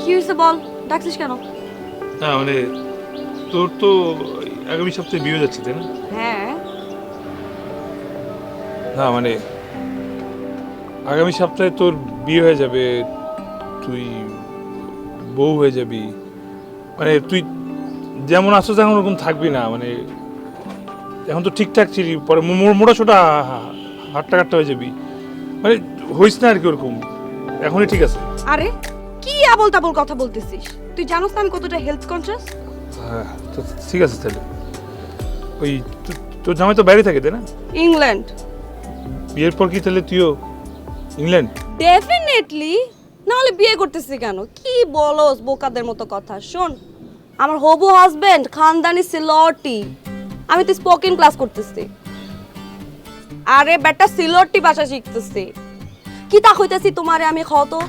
কি হয়েছে বল, ডাকছিস কেন? না মানে তোর তো আগামী সপ্তাহে বিয়ে যাচ্ছে তাই না? হ্যাঁ। না মানে আগামী সপ্তাহে তোর বিয়ে হয়ে যাবে, তুই বউ হয়ে যাবি, মানে তুই যেমন আছো তেমন ওরকম থাকবি না, মানে এখন তো ঠিকঠাক ছিলি, পরে মোটা ছোটা হাট্টা কাট্টা হয়ে যাবি, মানে হইস না আর কি ওরকম, এখনই ঠিক আছে। আরে কি আবল তাবল কথা বলতেছিস? তুই জানোস না আমি কতটা হেলথ কনসিয়াস? হ্যাঁ তো ঠিক আছে তাহলে। ওই তোর জামাই তো বাইরে থাকে তাই না? ইংল্যান্ড। বিয়ের পর কি তাহলে তুইও ইংল্যান্ড? ডেফিনেটলি, নাহলে বিয়ে করতেছি কেন? কি বলস বোকাদের মতো কথা। শোন, আমার হবু হাজবেন্ড খানদানি সিলটি, আমি তো স্পোকেন ক্লাস করতেছি। আরে বেটা সিলটি ভাষা শিখতেছি। কি তা কইতাছি তোমারে আমি, কও তো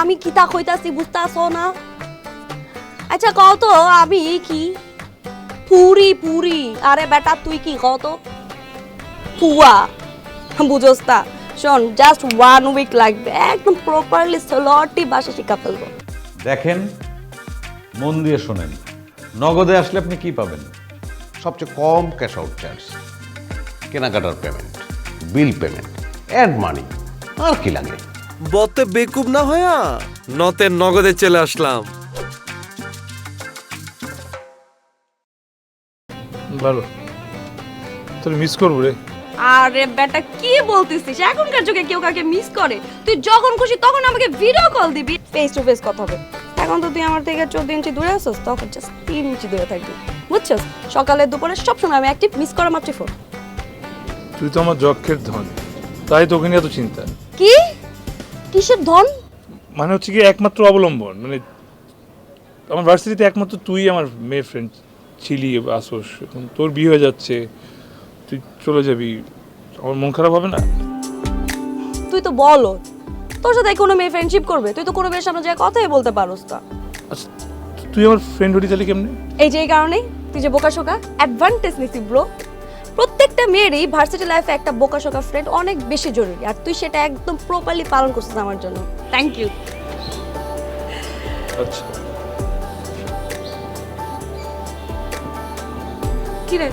আমি কি তা কইতাছি, বুঝতাছো না? আচ্ছা কও তো আমি কি পুরি পুরি? আরে বেটা তুই কি কও তো? পুয়া, বুঝোস তা? শোন, জাস্ট 1 উইক লাগবে, একদম প্রপারলি সিলটি ভাষা শিখা ফেলবো। দেখেন, মন দিয়ে শোনেন, নগদে আসলে আপনি কি পাবেন? সবচেয়ে কম ক্যাশ আউট চার্জ, কেনাকাটার payment, bill payment, add money, আর কি লাগে? বতে বেকুব না হয়া নতে নগদে চলে আসলাম। ভালো, তোর মিস করবো রে। আরে বেটা কি বলতেছিস? এখনকার যুগে কেউ কাকে মিস করে? তুই যখন খুশি তখন আমাকে ভিডিও কল দিবি, ফেস টু ফেস কথা হবে। এখন তো তুই আমার থেকে 14 ইঞ্চি দূরে আছিস, তখন জাস্ট 3 ইঞ্চি দূরে থাকবি, বুঝছস? সকালে দুপুরে সবসময় আমি অ্যাক্টিভ, মিস করা মাত্রই ফোন। তুই তো আমার যক্ষের ধন, তাই তোকে নিয়ে এত চিন্তা। কি? কিসের ধন? মানে হচ্ছে কি একমাত্র অবলম্বন, মানে আমার ভার্সিটিতে একমাত্র তুই আমার মেয়ে ফ্রেন্ড ছিলি, আসোস, এখন তোর বিয়ে হয়ে যাচ্ছে, তুই চলে যাবি, আমার মন খারাপ হবে না? তুই তো বলো, তোর সাথে কোনো মেয়ে ফ্রেন্ডশিপ করবে? তুই তো কোনো মেয়ের সামনে যায় কথাই বলতে পারোস না। আচ্ছা তুই আমার ফ্রেন্ড হলি তাহলে কেমনে? এই যে এই কারণেই তুই যে বোকাশোকা অ্যাডভান্টেজ নিছিস ব্রো। প্রত্যেকটা মেয়েরই ভার্সিটি লাইফে একটা বোকাশোকা ফ্রেন্ড অনেক বেশি জরুরি, আর তুই সেটা একদম প্রপারলি পালন করছিস আমার জন্য। Thank you. আচ্ছা কি রে,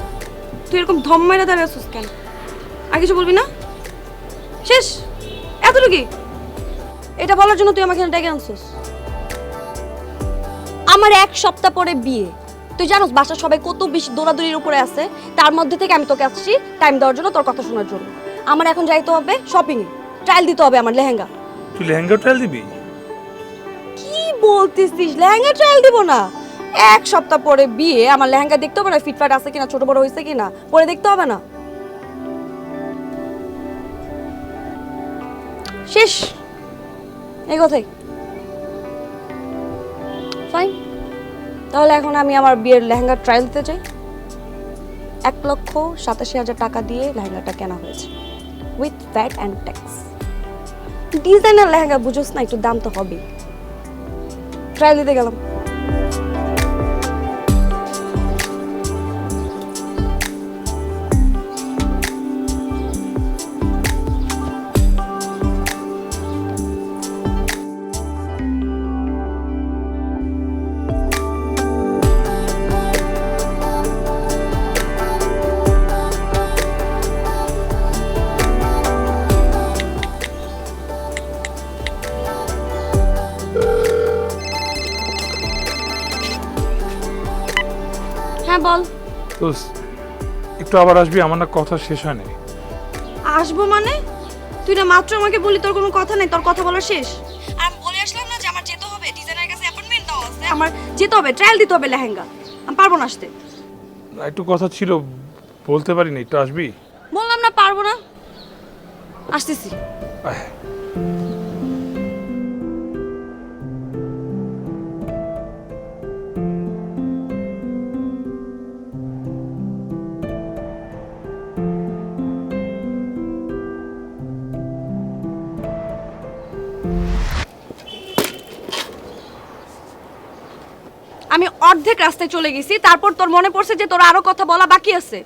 তুই এরকম ধম মাইরা দাঁড়িয়ে আছিস কেন? আর কিছু বলবি না? শেষ? এতটুকুই? এটা বলার জন্য তুই আমাকে এখানে ডেকে আনছিস? আমার 1 সপ্তাহ পরে বিয়ে, তুই জানোস বাসার সবাই কত বেশি দৌড়াদৌড়ির উপরে আছে, তার মধ্যে থেকে আমি তোকে আসছি টাইম দেওয়ার জন্য, তোর কথা শোনার জন্য। আমার এখন যাইতে হবে শপিং এ, ট্রায়াল দিতে হবে আমার লেহেঙ্গা। তুই লেহেঙ্গা ট্রায়াল দিবি? কি বলতেছিস? লেহেঙ্গা ট্রায়াল দিব না? 1 সপ্তাহ পরে বিয়ে, আমার লেহেঙ্গা দেখতে হবে না ফিটফাট আছে কিনা, ছোট বড় হয়েছে কিনা, পরে দেখতে হবে না? শেষ, এই কথাই। ফাইন, তাহলে এখন আমি আমার বিয়ের লেহেঙ্গা ট্রায়াল দিতে চাই। 1,87,000 টাকা দিয়ে লেহেঙ্গাটা কেনা হয়েছে, with VAT and tax. Designer lehenga, বুঝোস না, একটু দাম তো হবেই। ট্রায়াল দিতে গেলাম। হ্যাঁ বল। তো একটু আবার আসবি, আমার না কথা শেষ হয় নাই। আসবো মানে? তুই না মাত্র আমাকে বলি তোর কোনো কথা নেই, তোর কথা বলা শেষ? আর আমি বলে আসলাম না যে আমার যেতে হবে, ডিজাইনারের কাছে অ্যাপয়েন্টমেন্ট দেওয়া আছে, আমার যেতে হবে, ট্রায়াল দিতে হবে লেহেঙ্গা। আমি পারবো না আসতে। একটু কথা ছিল, বলতে পারিনি, একটু আসবি? বললাম না পারবো না, আসতেছি। আয়। আমি অর্ধেক রাস্তায় চলে গেছি, তারপর তোর মনে পড়ছে যে তোর আরো কথা বলা বাকি আছে।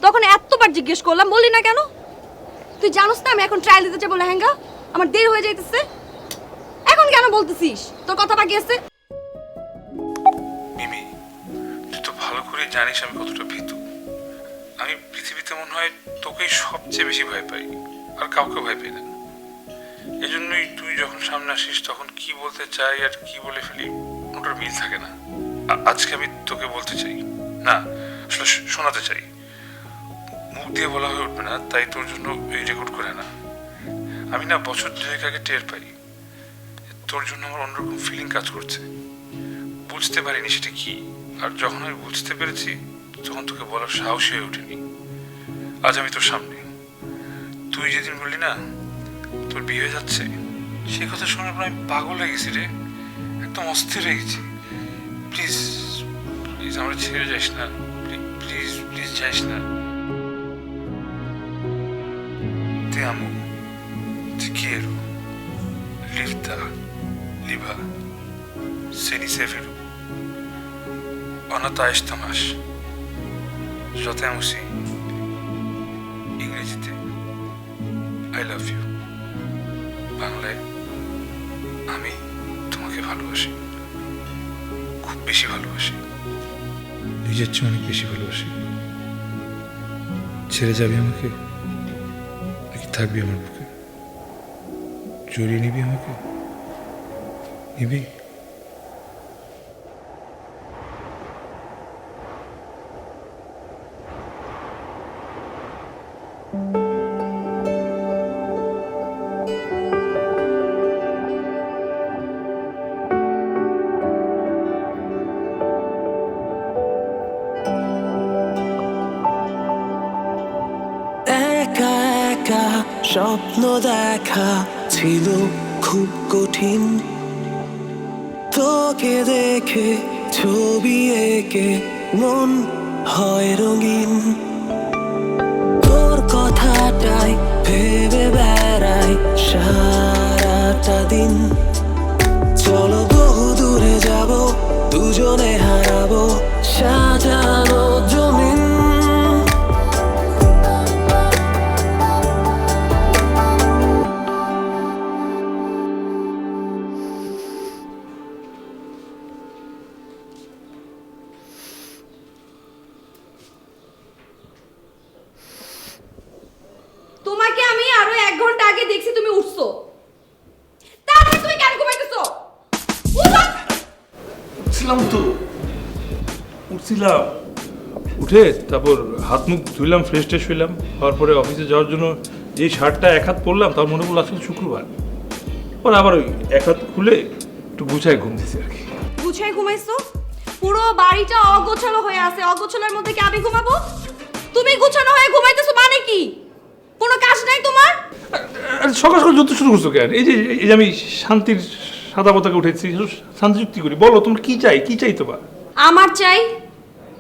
তখন এতবার জিজ্ঞেস করলাম, বললি না কেন? তুই জানোস না আমি এখন ট্রায়াল দিতে যাবো লেহেঙ্গা, আমার দেরি হয়ে যাইতেছে। কেন বলতেছিস? তোর কথা বাকি আছে। মিমি, তুই তো ভালো করে জানিস আমি কতটা ভীতু। আমি পৃথিবীতে মনে হয় তোকেই সবচেয়ে বেশি ভয় পাই, আর কাউকে ভয় পাই না। এজন্যই তুই যখন সামনে আসিস তখন কি বলতে চাই আর কি বলে ফেলি ওটার মিল থাকে না। আজকে আমি তোকে বলতে চাই না, আসলে শোনাতে চাই। মুখ দিয়ে বলা হয়ে উঠবে না, তাই তোর জন্য এই রেকর্ড করে না। আমি না বছর দুয়েক আগে টের পাই তোর জন্য আমার অন্যরকম ফিলিং কাজ করছে। বুঝতে পারিনি সেটা কি, আর যখন আমি বুঝতে পেরেছি তখন তোকে বলার সাহস হয়ে ওঠেনি। আজ আমি তোর সামনে। তুই যেদিন বললি না তোর বিয়ে হয়ে যাচ্ছে, সে কথা শোনার পর আমি পাগল হয়ে গেছি রে, একদম অস্থির হয়ে গেছি। প্লিজ প্লিজ আমরা ছেড়ে যাস না, প্লিজ প্লিজ যাস না। Te amo, te quiero, Lifta, Liba, Seni severim. Bana da istamaş. Zaten o şey. İngilizce. I love you. বাংলায় আমি তোমাকে ভালোবাসি, খুব বেশি ভালোবাসি, নিজের চেয়ে অনেক বেশি ভালোবাসি। ছেড়ে যাবি আমাকে নাকি থাকবি আমার বুকে? জড়িয়ে নিবি আমাকে? নিবি? একা একা স্বপ্ন দেখা ছিল খুব কঠিন, তোকে দেখে ছবি এঁকে মন হয় রঙিন। তোর কথাটাই ভেবে বেড়াই সারাটা দিন। চলো বহু দূরে যাব, দুজনে হারাবো সাজানো জমিন। তোমাকে আমি আরো 1 ঘন্টা আগে দেখছি তুমি উঠছো, তারপরে তুমি কেন ঘুমাইতেছো? উঠছিলাম তো, উঠছিলাম, উঠে তারপর হাত মুখ ধুইলাম, ফ্রেশ ট্রেশ হইলাম। হওয়ার পরে অফিসে যাওয়ার জন্য যেই শার্টটা এক হাত পরলাম, তার মনে পড়লো আজকে শুক্রবার। পরে আবার ওই এক হাত খুলে একটু গুছায় ঘুম দিছি আর কি। গুছাই ঘুমাইছো? পুরো বাড়িটা অগোছালো হয়ে আছে, অগোছালোর মধ্যে কি আমি ঘুমাবো? তুমি গুছানো হয়ে ঘুমাইতেছো মানে কি? কোনো কাজ নাই তোমার? সকাল সকাল যুদ্ধ শুরু করছো কেন? এই যে আমি শান্তির সাদা পতাকা উঠেছি, শান্তি চুক্তি করি। বলো তোমার কি চাই, কি চাই তোমার? আমার চাই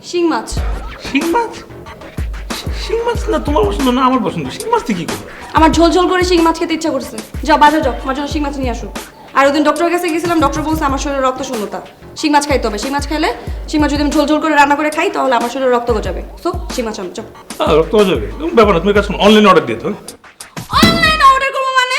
শিং মাছ। শিং মাছ? শিং মাছ না তোমার পছন্দ না আমার পছন্দ। শিং মাছ দিয়ে কি করবো? আমার ঝোল ঝোল করে শিং মাছ খেতে ইচ্ছা করছে। যাও বাজার যাও, আমার জন্য শিং মাছ নিয়ে আসো। আর ওদিন ডক্টরের কাছে গেছিলাম, ডক্টর বলছে আমার শরীরে রক্ত শূন্যতা, শিং মাছ খাইতে হবে। শিং মাছ খাইলে, শিং মাছ যদি আমি ঝোল ঝোল করে রান্না করে খাই তাহলে আমার শরীরে রক্ত গজাবে। সো শিং মাছ আনো, যাও। রক্ত হয়ে যাবে ব্যাপার না, তুমি কাজ করো, অনলাইনে অর্ডার দিয়ে তো। অনলাইনে অর্ডার করবো মানে?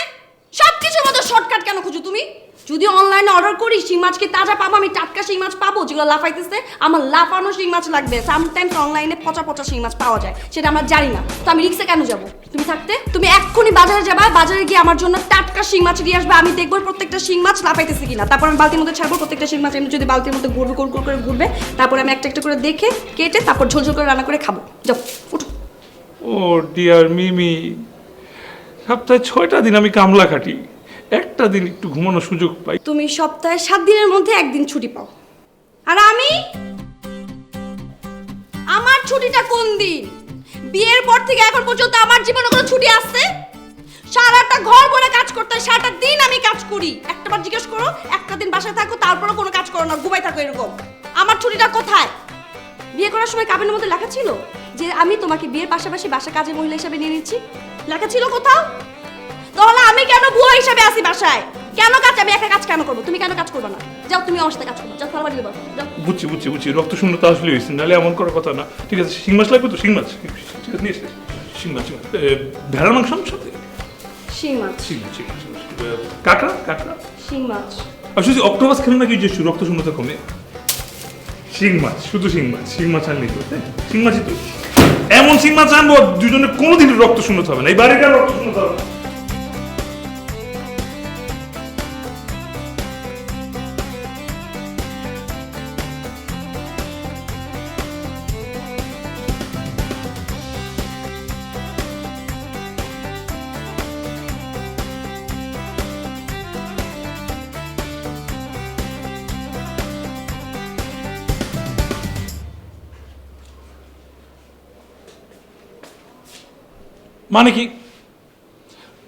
সবকিছুর মধ্যে শর্টকাট কেন খুঁজো তুমি? যদি অনলাইনে অর্ডার করি শিং মাছ কি তাজা পাবো? আমি টাটকা শিং মাছ পাবো যেগুলো লাফাইতেছে? আমার লাফানো শিং মাছ লাগবে। সামটাইমস অনলাইনে পচা পচা শিং মাছ পাওয়া যায়, সেটা আমরা জানি না। তো আমি রিক্সে কেন যাবো? তুমি থাকতে তুমি এক্ষুনি বাজারে যাবা, বাজারে গিয়ে আমার জন্য টাটকা শিং মাছ দিয়ে আসবে। আমি দেখবো প্রত্যেকটা শিং মাছ লাফাইতেছে কিনা, তারপর আমি বালতির মধ্যে ছাড়বো প্রত্যেকটা শিং মাছ। এমনি যদি বালতির মধ্যে ঘুরবে, গোল করে ঘুরবে, তারপর আমি একটা একটা করে দেখে কেটে তারপর ঝোল ঝোল করে রান্না করে খাবো। যাও উঠো। ও ডিয়ার মিমি, সপ্তাহে 6টা দিন আমি কামলা খাটি, একটা দিন একটু ঘুমানোর সুযোগ পাই। তুমি সপ্তাহে 7 দিনের মধ্যে 1 দিন ছুটি পাও, আর আমি আমার ছুটিটা কোন দিন? বিয়ের পর থেকে এখন পর্যন্ত আমার জীবনে কোনো ছুটি আছে? সারাটা ঘর ভরে কাজ করতে হয়, সারাটা দিন আমি কাজ করি। একটাবার জিজ্ঞেস করো, একটা দিন বাসায় থাকো তারপরও কোনো কাজ করো না, ঘুমাই থাকো এরকম। আমার ছুটিটা কোথায়? বিয়ে করার সময় কাবিনের মধ্যে লেখা ছিল যে আমি তোমাকে বিয়ের পাশাপাশি বাসা কাজের মহিলা হিসেবে নিয়ে নিচ্ছি? লেখা ছিল কোথাও? তাহলে আমি কেন বুয়া হিসেবে আসি বাসায়? কেন কাজ? আমি একা কাজ কেন করবো? তুমি কেন কাজ করবে না? যাও তুমি আমার সাথে কাজ করো, যাও থালা বাড়ি দেবো, যাও। বুঝছি বুঝছি বুঝছি, রক্ত শূন্যতা আসলে হয়েছে, নাহলে এমন করার কথা না। ঠিক আছে, শিং মাছ লাগবে তো? শিং মাছ ঠিক আছে, নিয়ে এসে শিং মাছ। ভেড়ার মাংস আমার সাথে? শিং মাছ। শিং মাছ, শিং মাছ। কাঁকড়া কাঁকড়া শিং মাছ। আসলে অক্টোপাস খেলে নাকি যে রক্ত শূন্যতা কমে। শিং মাছ, শুধু শিং মাছ, শিং মাছ আনলেই তো, শিং মাছই তো। এমন শিং মাছ আনবো দুজনে কোনোদিন রক্ত শূন্যতা হবে না, এই বাড়ির রক্ত শূন্যতা হবে না। মানে কি,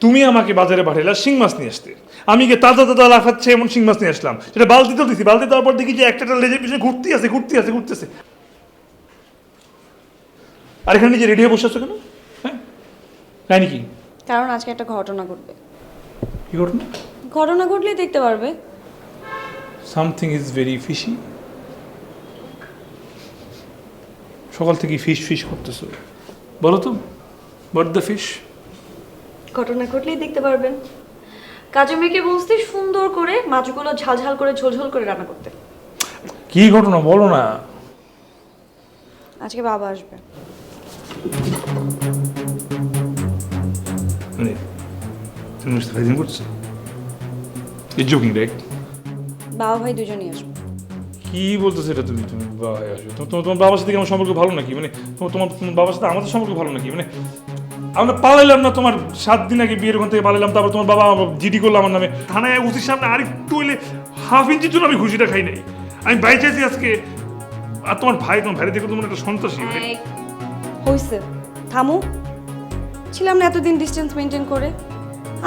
তুমি আমাকে বাজারে পাঠাইলা শিং মাছ নিয়ে আসতে, আমি গিয়ে তাজা তাজা লাফাচ্ছে এমন শিং মাছ নিয়ে আসলাম, সেটা বালতিতেও দিছি, বালতি দেওয়ার পর দেখি যে একটা লেজের পিছনে ঘুরতেছে। আর এখানে নিজে রেডি হয়ে বসে আছো কেন? হ্যাঁ, তাই নাকি? কারণ আজকে একটা ঘটনা ঘটবে। কি ঘটনা? ঘটনা ঘটলেই দেখতে পারবে। Something is very fishy. সকাল থেকে ফিশ ফিশ করতেছো, বলো তো, হোয়াট দ্য ফিশ? ঘটনা ঘটলেই দেখতে পারবেন। কাজে মেয়েকে বলতে সুন্দর করে মাছগুলো ঝালঝাল করে ঝোলঝোল করে রান্না করতে। কি ঘটনা বলো না। আজকে বাবা আসবে। মানে তুমি সাইজিং করছো? Is joking right? বাবা ভাই দুজনেই আসবে। কি বলতেছো এটা তুমি? তুমি বাবা আসবে, তোমার বাবার সাথে কি আমার সম্পর্ক ভালো নাকি? মানে তোমার বাবার সাথে আমাদের সম্পর্ক ভালো নাকি? মানে আমরা পালাইলাম না তোমার 7 দিন আগে বিয়ের ওখান থেকে পালাইলাম, তারপর তোমার বাবা জিডি করলো আমার নামে, থানায় ওসির সামনে আরেকটু হইলে হাফ ইঞ্চির জন্য আমি খুশিটা খাই নাই। আমি বাই চাইছি আজকে। আর তোমার ভাই দেখো তোমার একটা সন্ত্রাসী। হইছে, থামো। ছিলাম না এতদিন ডিস্টেন্স মেনটেন করে,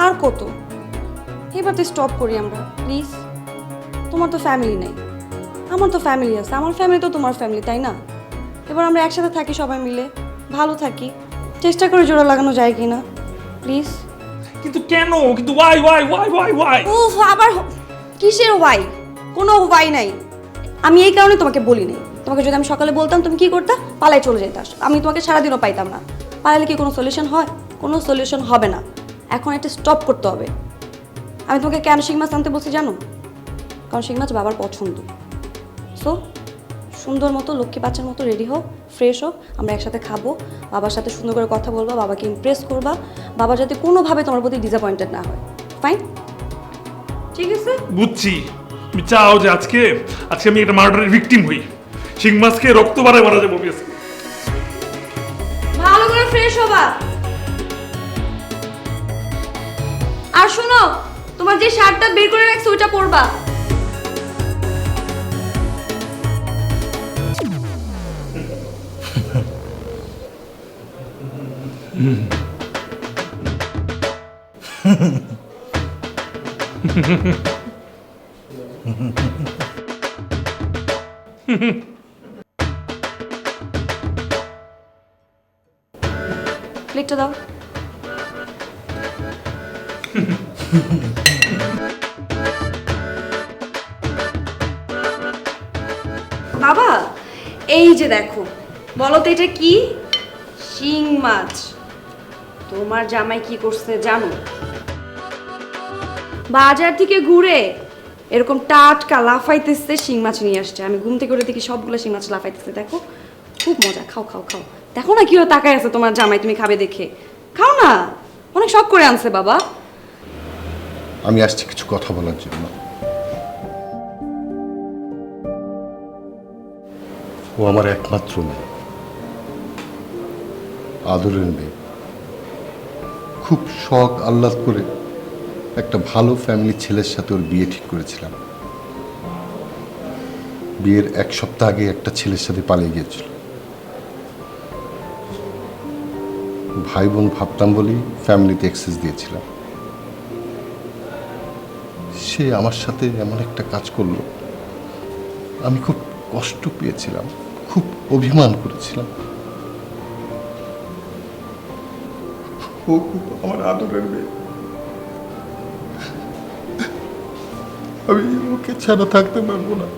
আর কত? এবার তো স্টপ করি আমরা প্লিজ। তোমার তো ফ্যামিলি নেই, আমার তো ফ্যামিলি আছে। আমার ফ্যামিলি তো তোমার ফ্যামিলি, তাই না? এবার আমরা একসাথে থাকি, সবাই মিলে ভালো থাকি। চেষ্টা করে জোড়া লাগানো যায় কি না প্লিজ। কিন্তু কেন? কিন্তু ওয়াই? উফ, আবার কিসের ওয়াই? কোনো ওয়াই নাই। আমি এই কারণে তোমাকে বলি নাই। তোমাকে যদি আমি সকালে বলতাম তুমি কি করতে? পালাই চলে যেতে। আমি তোমাকে সারাদিনও পাইতাম না। পালালে কি কোনো সলিউশন হয়? কোনো সলিউশন হবে না। এখন একটা স্টপ করতে হবে। আমি তোমাকে কেন শিং মাছ আনতে বলছি জানো? কারণ শিং মাছ বাবার পছন্দ। সো সুন্দর মতো লক্ষ্মী বাচ্চার মতো রেডি হও, ফ্রেশ হও, আমরা একসাথে খাবো, বাবার সাথে সুন্দর করে কথা বলবা, বাবাকে ইমপ্রেস করবা, বাবা যাতে কোনোভাবে তোমার প্রতি ডিসঅ্যাপয়েন্টেড না হয়। ফাইন? ঠিক আছে, বুঝছি। তুমি চাও যে আজকে আমি একটা মার্ডারের ভিকটিম হই, শিং মাছকে রক্ত বাড়ায় মারা যাবো আজকে। ভালো করে ফ্রেশ হবা। আর শোনো, তোমার যে শার্টটা বের করে রাখছো ওইটা পরবা। প্লেটটা দাও। বাবা, এই যে দেখো, বলো তো এটা কি? শিং মাছ। তোমার জামাই কি করছে জানো? বাজার থেকে ঘুরে এরকম টাটকা লাফাইতেছে শিং মাছ নিয়ে আসছে। আমি ঘুম থেকে উঠে দেখি সবগুলো শিং মাছ লাফাইতেছে। দেখো, খুব মজা। খাও খাও খাও। দেখো না কিও তাকায় আছে তোমার জামাই, তুমি খাবে দেখে। খাও না, অনেক শখ করে আনছে বাবা। আমি আসছি কিছু কথা বলার জন্য। ও আমার একমাত্র মেয়ে, আদরের মেয়ে। খুব শখ আহ্লাদ করে একটা ভালো ফ্যামিলির ছেলের সাথে ওর বিয়ে ঠিক করেছিলাম। বিয়ের 1 সপ্তাহ আগে একটা ছেলের সাথে পালিয়ে গিয়েছিল। ভাই বোন ভাবতাম বলেই ফ্যামিলিতে অ্যাক্সেস দিয়েছিলাম। সে আমার সাথে এমন একটা কাজ করলো, আমি খুব কষ্ট পেয়েছিলাম, খুব অভিমান করেছিলাম। ও খুব আমার আদরের মেয়ে, আমি ওকে ছাড়া থাকতে পারবো না।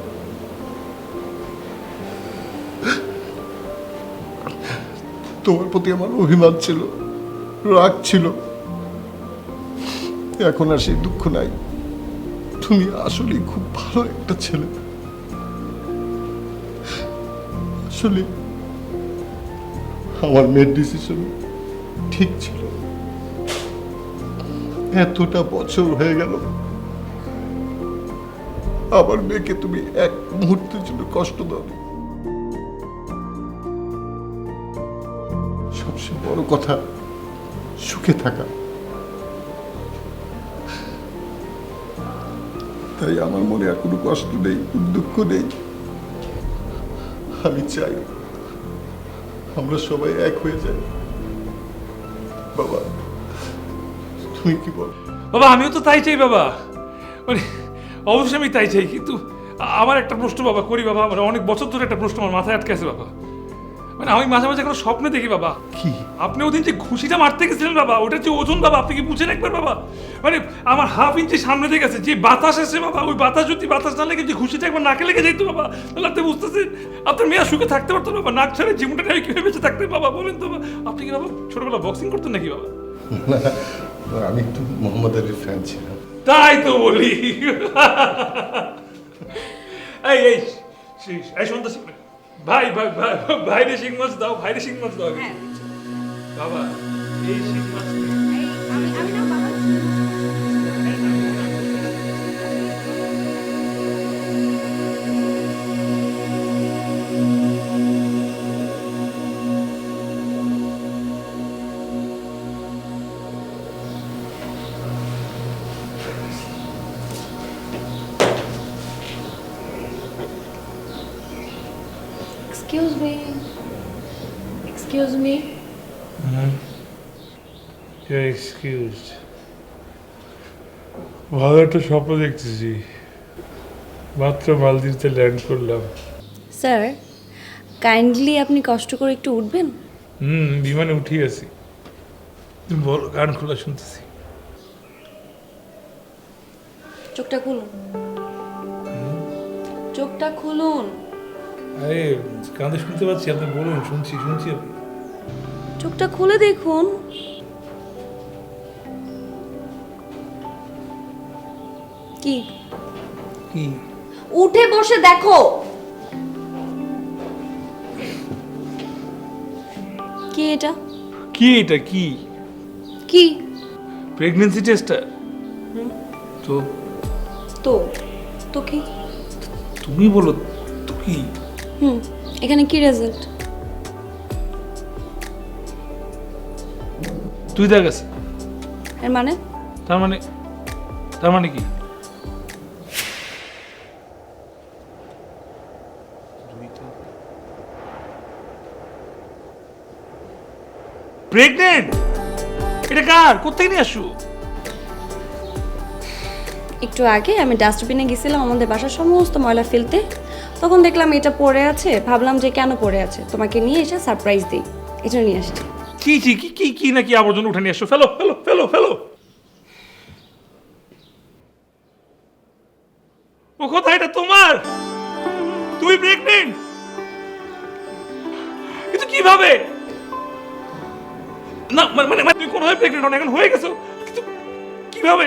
তোমার প্রতি আমার অভিমান ছিল, রাগ ছিল, এখন আর সেই দুঃখ নাই। তুমি আসলে খুব ভালো একটা ছেলে। আসলে আমার মেয়ের ডিসিশন ঠিক ছিল। এতটা বছর হয়ে গেল, আমার মেয়েকে তুমি এক মুহূর্তের জন্য কষ্ট দাওনি। সবচেয়ে বড় কথা সুখে থাকা। তাই আমার মনে আর কোনো কষ্ট নেই, কোনো দুঃখ নেই। আমি চাই আমরা সবাই এক হয়ে যাই। বাবা, তুমি কি বল? বাবা আমিও তো তাই চাই বাবা, মানে অবশ্যই আমি তাই চাই, কিন্তু আমার একটা প্রশ্ন বাবা করি বাবা, মানে অনেক বছর ধরে একটা প্রশ্ন আমার মাথায় আটকে আছে বাবা। মানে আমি মাঝে মাঝে কোনো স্বপ্নে দেখি বাবা, কি? আপনি ওদিন যে ঘুষিটা মারতে গেছিলেন বাবা, ওটার যে ওজন বাবা, আপনি কি বুঝেন একবার বাবা? মানে আমার হাফ ইঞ্চি সামনে দিয়ে গেছে, যে বাতাস এসে বাবা, ওই বাতাস যদি বাতাস না লেগে যে ঘুষিটা একবার নাকে লেগে যাইতো বাবা, তাহলে আপনি বুঝতেছেন আপনার মেয়ে সুখে থাকতে পারতো বাবা। নাক ছাড়া জীবনটা কিভাবে বেঁচে থাকতেন বাবা, বলেন তো বাবা? আপনি কি বাবা ছোটবেলা বক্সিং করতেন নাকি বাবা? না, আমি তো মোহাম্মদ আলীর ফ্যান ছিলাম। তাই তো বলি। এই এই এই সন্ধ্যা শিখ ভাই ভাই ভাই ভাইরে শিং মাছ দাও, ভাইরে শিং মাছ দাও আগে। বাবা এই শিং মাছ Excuse me. Excuse me. Excused. ভালো একটা স্বপ্ন দেখতেছি, মাত্র মালদ্বীপতে ল্যান্ড করলাম। স্যার, কাইন্ডলি আপনি কষ্ট করে একটু উঠবেন? বিমানে উঠে গেছি, তুমি বলো, গান খোলা শুনতেছি। চোখটা খুলুন, চোখটা খুলুন। আরে কাঁদে শুনতে পাচ্ছি, আপনি বলুন, শুনছি শুনছি। আপনি চোখটা খুলে দেখুন। কি কি? উঠে বসে দেখো। কি এটা? কি এটা? কি কি? প্রেগন্যান্সি টেস্টটা? তো তো তো কি? তুমি বলো তো কি? এখানে কি রেজাল্ট? তুই দেখ গেছে। এর মানে? তার মানে কি? প্রেগনেন্ট? এটা কার? কোথায় নিয়ে আসু? একটু আগে আমি ডাস্টবিনে গেছিলাম আমাদের বাসার সমস্ত ময়লা ফেলতে, তখন দেখলাম এটা পড়ে আছে, ভাবলাম যে কেন পড়ে আছে, তোমাকে নিয়ে এসে সারপ্রাইজ দিই, এটা নিয়ে আসছি। কি কি কি কি কি নাকি আবর্জনা উঠে নিয়ে আসো? ফেলো ফেলো ফেলো ফেলো। ও কোথায়? এটা তোমার? তুমি প্রেগনেন্ট? কিন্তু কিভাবে? না মানে তুমি কোনভাবে প্রেগনেন্ট হন, এখন হয়ে গেছো, কিন্তু কিভাবে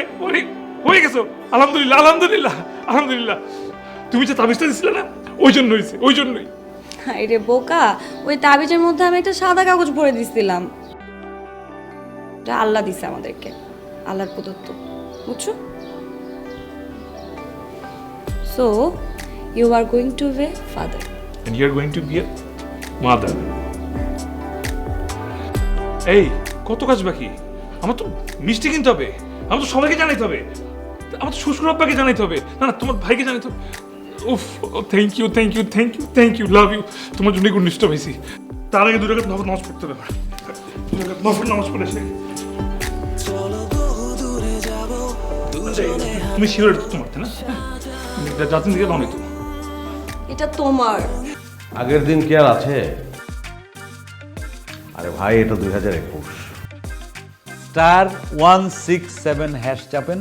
হয়ে গেছো? আলহামদুলিল্লাহ আলহামদুলিল্লাহ আলহামদুলিল্লাহ। তুমি যে তাবিজটা দিছিলে না, ওই জন্য হয়েছে, ওই জন্যই। আরে বোকা, ওই তাবিজের মধ্যে আমি একটা সাদা কাগজ ভরে দিছিলাম, এটা আল্লাহ দিছে আমাদেরকে, আল্লাহর প্রদত্ত, বুঝছো? So you are going to be father and you are going to be a mother. এই কত কাজ বাকি? আমার তো মিষ্টি কিনতে হবে, আমার তো সবাইকে জানাইতে হবে, আমার তো শ্বশুর আব্বাকে জানাইতে হবে, না না তোমার ভাইকে জানাইতে হবে। উফ, thank you thank you thank you thank you, love you. তোমার জন্য একটু নিষ্ঠ হয়েছি। তার আগে 2 রাকাত নফল নামাজ পড়তে হবে, 2 রাকাত নফল নামাজ পড়ে এসে। তুমি শিওর তোমার তাই না? জাতিন দিকে দাও তো। এটা তোমার। আগের দিন কি আর আছে? আরে ভাই, এটা 2021। *167# চাপেন,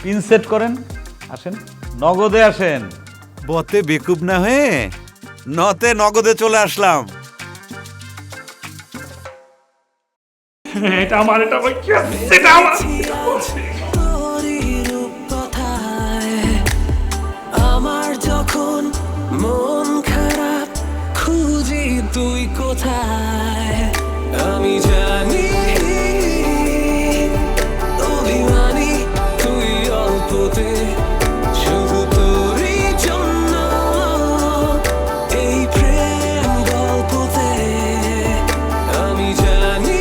পিন সেট করেন, আসেন, নগদে আসেন। বতে বেকুব না হয়ে নতে নগদে চলে আসলাম। এটা আমার, এটা আমার, এটা আমার। তুই কোথায় আমি জানি অভিমানী তুই অল্পতে শুধু তোরই জন্য এই প্রেম গল্পতে আমি জানি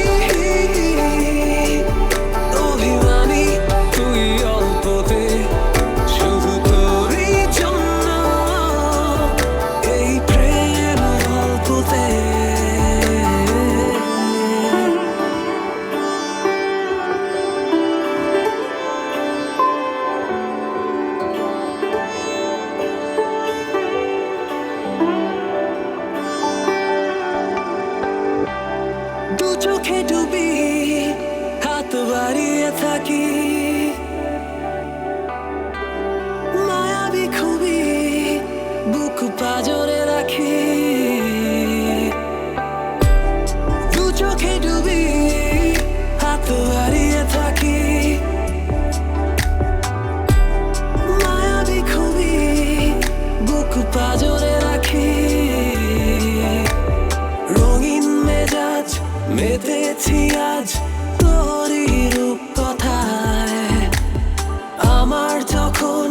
অভিমানী তুই অল্পতে শুধু তোরই জন্য এই প্রেম গল্পতে দু চোখে ডুবি হাত বাড়িয়ে থাকি মায়াবী খুবই বুক পাজরে রাখি দু চোখে ডুবি হাত বাড়িয়ে থাকি মায়াবী খুবই বুক পাজরে রাখি রঙিন মেজাজ মেতেছি আজ তোরই রূপ কথায় আমার যখন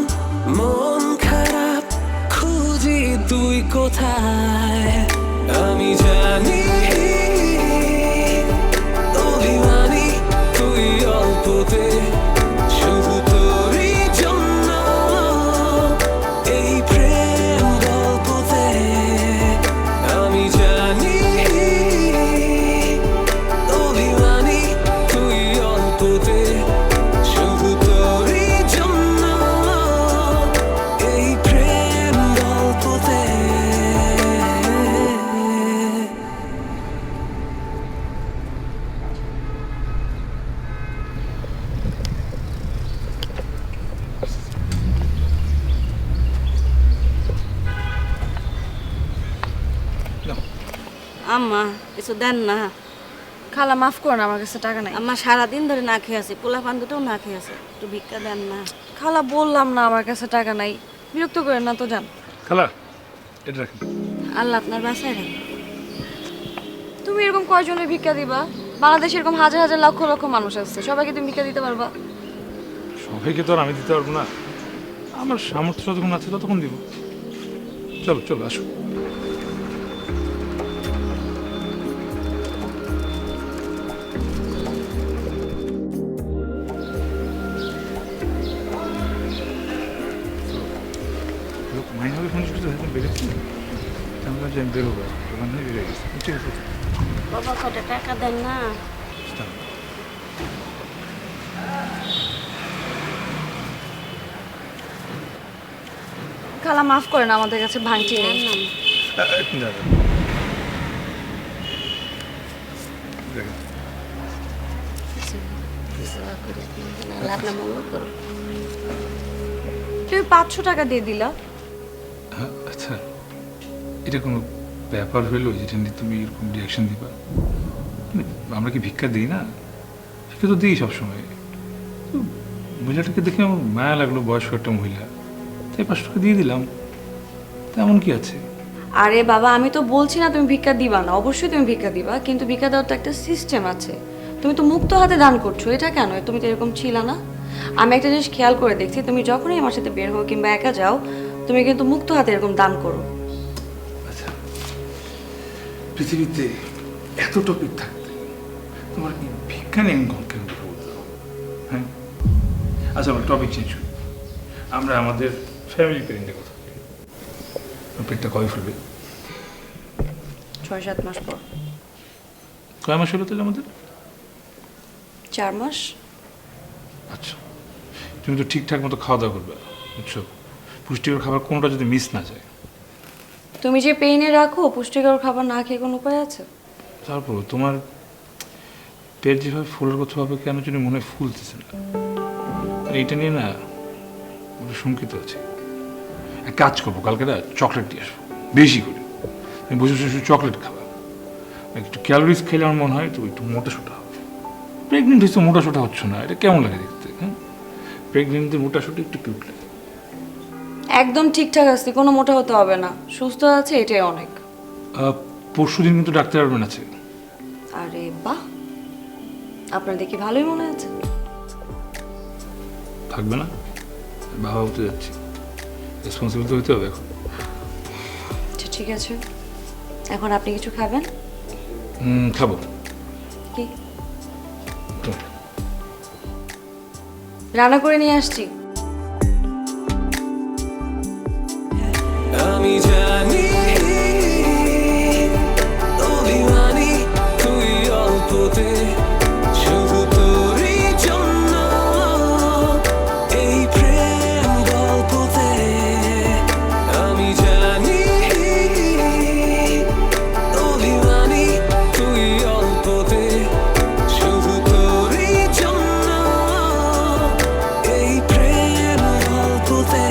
মন খারাপ খুঁজি তুই কোথায় আমি জানি অভিমানী তুই অল্পতে শুধু তোরই জন্য এই প্রেম গল্পতে আমি জানি অভিমানী তুই অল্পতে শুধু তোরই জন্য এই প্রেম গল্পতে আম্মা কিছু দেন না। খালা মাফ করুন, আমার কাছে টাকা নাই। আম্মা সারাদিন ধরে না খেয়ে আছে, পোলা পান দুটোও না খেয়ে আছে, একটু ভিক্ষা দেন না। খালা বললাম না আমার কাছে টাকা নাই, বিরক্ত করেন না তো, যান। খালা এটা রাখেন। আল্লাহ আপনার বাসায় রাখেন। তুমি এরকম কয়জনের ভিক্ষা দিবা? বাংলাদেশে এরকম হাজার হাজার লক্ষ লক্ষ মানুষ আছে, সবাইকে তুমি ভিক্ষা দিতে পারবা? সবাইকে তো আর আমি দিতে পারবো না, আমার সামর্থ্য যতক্ষণ আছে ততক্ষণ দিব। চলো চলো আসো। মাইনাকে ফোন করতে এখন বেরোচ্ছি, আমি ভাবছি আমি বেরোবো, ওখান থেকে বেরিয়ে গেছি। ঠিক আছে বাবা কটা টাকা দেন না। খালা মাফ করেন, আমাদের কাছে ভাঙটি নেই। দেন না। দেখেন আল্লাহ আপনার মঙ্গল করুন। তুমি 500 টাকা দিয়ে দিলা। আচ্ছা, এটা কোনো ব্যাপার হইলো যেটা নিয়ে তুমি এরকম রিয়াকশন দিবা? মানে আমরা কি ভিক্ষা দিই না? ভিক্ষা তো দিই সবসময়। মহিলাটাকে দেখে আমার মায়া লাগলো, বয়স্ক একটা মহিলা, তাই 500 টাকা দিয়ে দিলাম, তেমন কি আছে? আরে বাবা, আমি তো বলছি না তুমি ভিক্ষা দিবা না, অবশ্যই তুমি ভিক্ষা দিবা, কিন্তু ভিক্ষা দেওয়ার তো একটা সিস্টেম আছে। তুমি তো মুক্ত হাতে দান করছো, এটা কেন? তুমি তো এরকম ছিল না। আমি একটা জিনিস খেয়াল করে দেখছি, তুমি যখনই আমার সাথে বের হও কিংবা একা যাও, তুমি কিন্তু মুক্ত হাতে এরকম দান করো। আচ্ছা, পৃথিবীতে এত টপিক থাকতে তোমার কি ভিক্ষা নিয়ে কেন কথা বলতে হবে? হ্যাঁ, আচ্ছা আমরা টপিক চেঞ্জ করি, আমরা আমাদের ফ্যামিলি প্ল্যানিংয়ের কথা বলি। পেটটা কবে ফুলবে? 6-7 মাস পর। কয় মাস হলো তাহলে আমাদের? 4 মাস। আচ্ছা, তুমি তো ঠিকঠাক মতো খাওয়া দাওয়া করবে, বুঝছো? পুষ্টিকর খাবার কোনোটা যদি মিস না যায়। তুমি যে পেইনে রাখো, পুষ্টিকর খাবার না খেয়ে কোনো উপায় আছে? তারপর তোমার পেট যেভাবে ফুলের কথা হবে, কেন যদি মনে হয় ফুলতেছে না। আর এইটা নিয়ে না একটু শঙ্কিত আছে। এক কাজ করবো, কালকে না চকলেট দিয়ে আসবো বেশি করে, তুমি বসে বসে শুধু চকলেট খাবা, একটু ক্যালোরিজ খেলে আমার মনে হয় তো একটু মোটাসোটা হবে। প্রেগনেন্ট হয়েছে মোটাসোটা হচ্ছে না, এটা কেমন লাগে দেখতে? হ্যাঁ, প্রেগনেন্টদের মোটাসোটা একটু কিউট লাগে। একদম ঠিকঠাক আছে, কোনো মোটা হতে হবে না, সুস্থ আছে এটাই অনেক। পরশুদিন কিন্তু ডাক্তার আসবেন আছে। আরে বাহ, আপনার দেখি ভালোই মনে আছে। থাকবে না? বাবা হতে যাচ্ছি, রেসপন্সিবল তো হইতে হবে এখন। আচ্ছা ঠিক আছে, এখন আপনি কিছু খাবেন? খাবো। কি রান্না করে নিয়ে আসছি। আমি জানি অভিমানী তুই অল্পতে, শুধু তোরই জন্য এই প্রেম গল্পতে। আমি জানি অভিমানী তুই অল্পতে, শুধু তোরই জন্য এই প্রেম গল্পতে।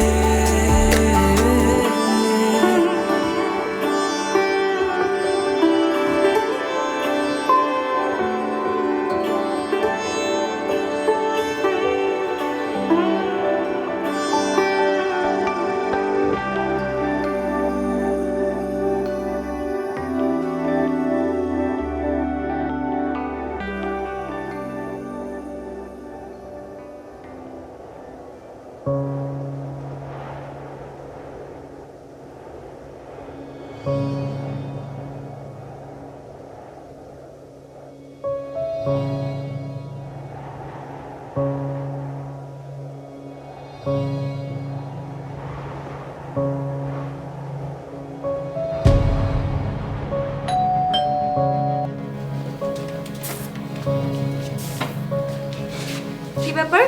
কি ব্যাপার,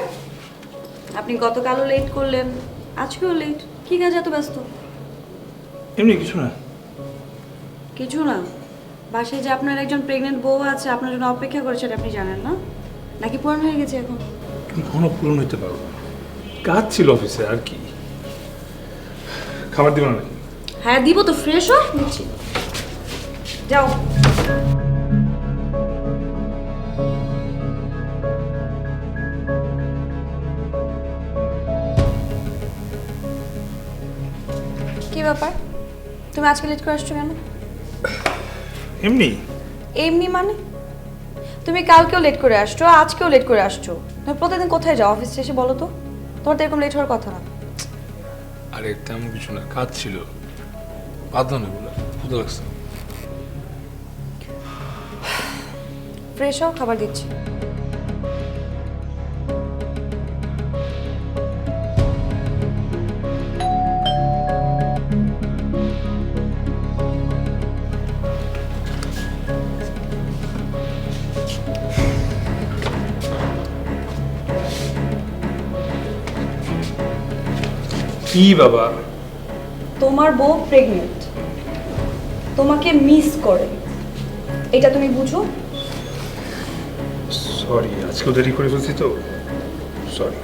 আপনি গতকালও লেট করলেন, আজকেও লেট, কি কাজ এত ব্যস্ত? এমনি কিছু না। কিছু না? বাসায় যে আপনার একজন প্রেগনেন্ট বউ আছে, আপনার জন্য অপেক্ষা করেছে, এটা আপনি জানেন না? নাকি পূরণ হয়ে গেছে এখন? কখনো পূরণ হইতে পারবো না, কাজ ছিল অফিসে আর কি। খাবার দিব না নাকি? হ্যাঁ দিব তো, ফ্রেশ হোক দিচ্ছি, যাও। কি ব্যাপার, তুমি আজকে লেট করে আসছো কেন? এমনি। এমনি মানে? তুমি কালকেও লেট করে আসছো, আজকেও লেট করে আসছো। তুমি প্রতিদিন কোথায় যাও? অফিসে এসে বলো তো, তোমার তো এরকম লেট হওয়ার কথা না। আরে তেমন কিছু না, কাজ ছিল, বাধ্য না বলে, ক্ষুধা লাগছে। ফ্রেশ হও, খাবার দিচ্ছি। কি বাবা? তোমার বউ প্রেগনেন্ট, তোমাকে মিস করে, এটা তুমি বুঝো? সরি, আজকেও দেরি করে ফেলছি তো, সরি।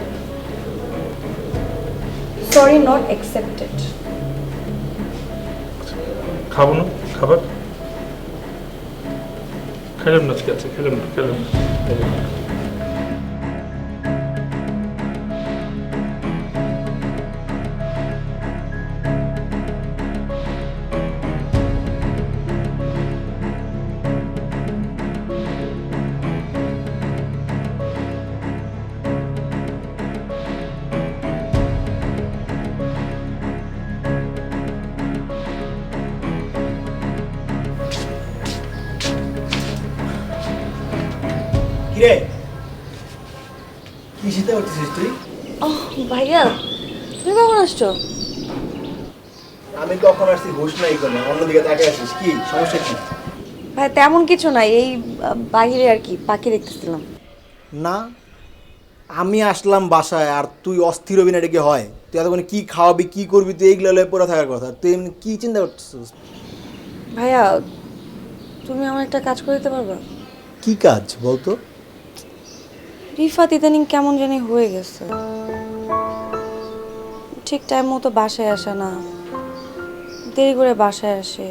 Sorry not accepted. খাবো না খাবার? খেলাম না, ঠিক আছে, খেলাম না, খেলাম না। কিরে, কি শীতে উঠছিস তুই? ওহ ভাইয়া, তুমি কখন আসছো? আমি কখন আসছি হুশ নাই কোনো, অন্যদিকে তাকিয়ে আছিস, কি সমস্যা কি? ভাই তেমন কিছু নাই, এই বাইরে আর কি পাখি দেখতেছিলাম। না, আমি আসলাম বাসায় আর তুই অস্থির হবি না, এটা কি হয়? তুই এতক্ষণ কি খাওয়াবি, কি করবি, তুই এইগুলো লয়ে পড়ে থাকার কথা। তুই এমনি কি চিন্তা করছিস? ভাইয়া তুমি আমার একটা কাজ করে দিতে পারবা? কি কাজ বলতো? রিফাত ইদানিং কেমন জানি হয়ে গেছে, ঠিক টাইম মতো বাসায় আসে না, দেরি করে বাসায় আসে,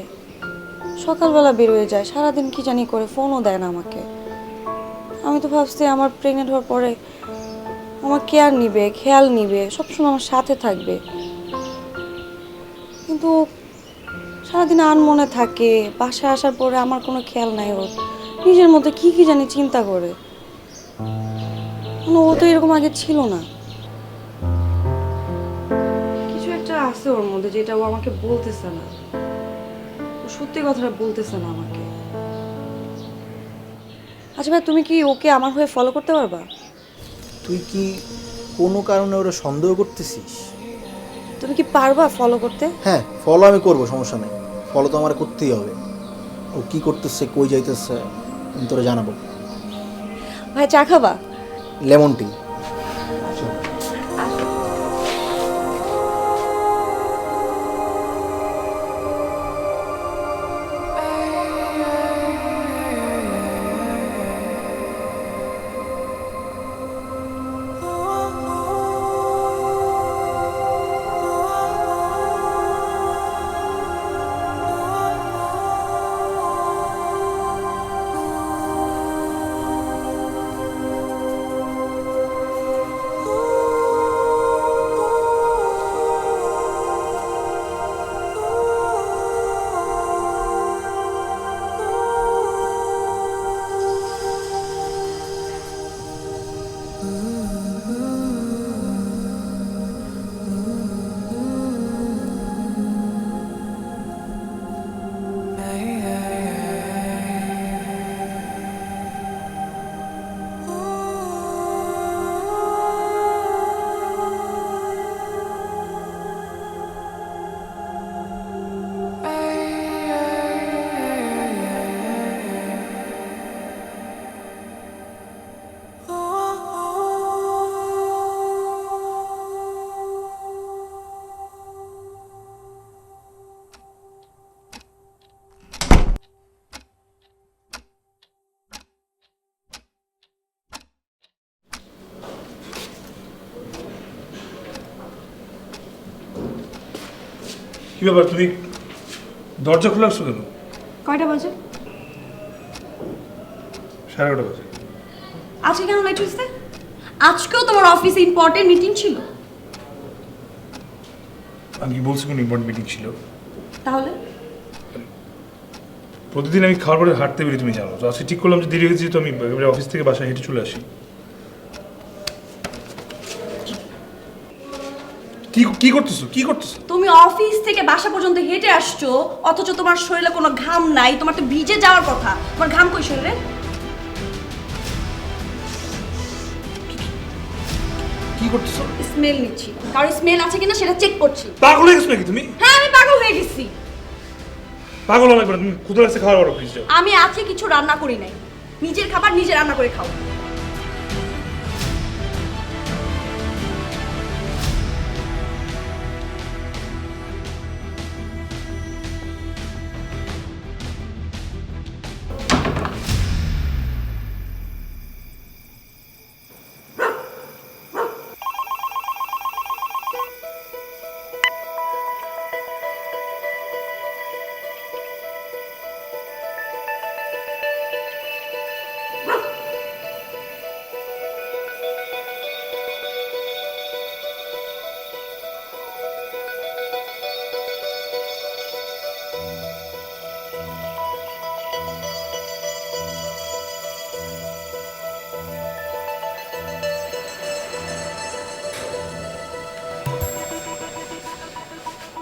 সকালবেলা বেরোয় যায়, সারাদিন কি জানি করে, ফোনও দেয় না আমাকে। আমি তো ভাবছি আমার প্রেগনেন্ট হওয়ার পরে আমার কেয়ার নিবে, খেয়াল নিবে, সবসময় আমার সাথে থাকবে, কিন্তু সারাদিন আনমনে থাকে, বাসায় আসার পরে আমার কোনো খেয়াল নাই ওর, নিজের মধ্যে কি কি জানি চিন্তা করে। ও তো এরকম আগে ছিল না। কিছু একটা আছে ওর মধ্যে যেটা ও আমাকে বলতেছে না, ও সত্যি কথাটা বলতেছে না আমাকে। আচ্ছা ভাই, তুমি কি ওকে আমার হয়ে ফলো করতে পারবা? তুই কি কোনো কারণে ওরা সন্দেহ করতেছিস? তুমি কি পারবা ফলো করতে? হ্যাঁ, ফলো আমি করবো, সমস্যা নেই। ফলো তো আমার করতেই হবে। ও কি করতেছে, কই যাইতেছে, আমি তোরা জানাবো। ভাই চা খাবা? Lemon tea. কি ব্যাপার, তুমি দরজা খোলা রাখছো কেন? কয়টা বাজে? 11:30 বাজে। আজকে কেন লেট হয়েছে? আজকেও তোমার অফিসে ইম্পর্টেন্ট মিটিং ছিল। আমি কি বলছি কোনো ইম্পর্টেন্ট মিটিং ছিল? তাহলে প্রতিদিন আমি খাওয়ার পরে হাঁটতে বেরিয়ে, তুমি জানো তো। আজকে ঠিক করলাম যে দেরি হয়েছে, তো আমি অফিস থেকে বাসায় হেঁটে চলে আসি। কি করতেছো, কি করতেছো? তুমি অফিস থেকে বাসা পর্যন্ত হেঁটে আসছো, অথচ তোমার শরীরে কোনো ঘাম নাই। তোমার তো ভিজে যাওয়ার কথা, তোমার ঘাম কই শরীরে? কি করতেছো? স্মেল নিচ্ছি, কারণ স্মেল আছে কিনা সেটা চেক করছি। পাগল হয়ে গেছো নাকি তুমি? হ্যাঁ, আমি পাগল হয়ে গেছি। পাগল লাগবে না, তুমি ক্ষুধা লাগছে, খাওয়ার অর্ডার প্লিজ। আমি আজকে কিছু রান্না করি নাই, নিজের খাবার নিজে রান্না করে খাও।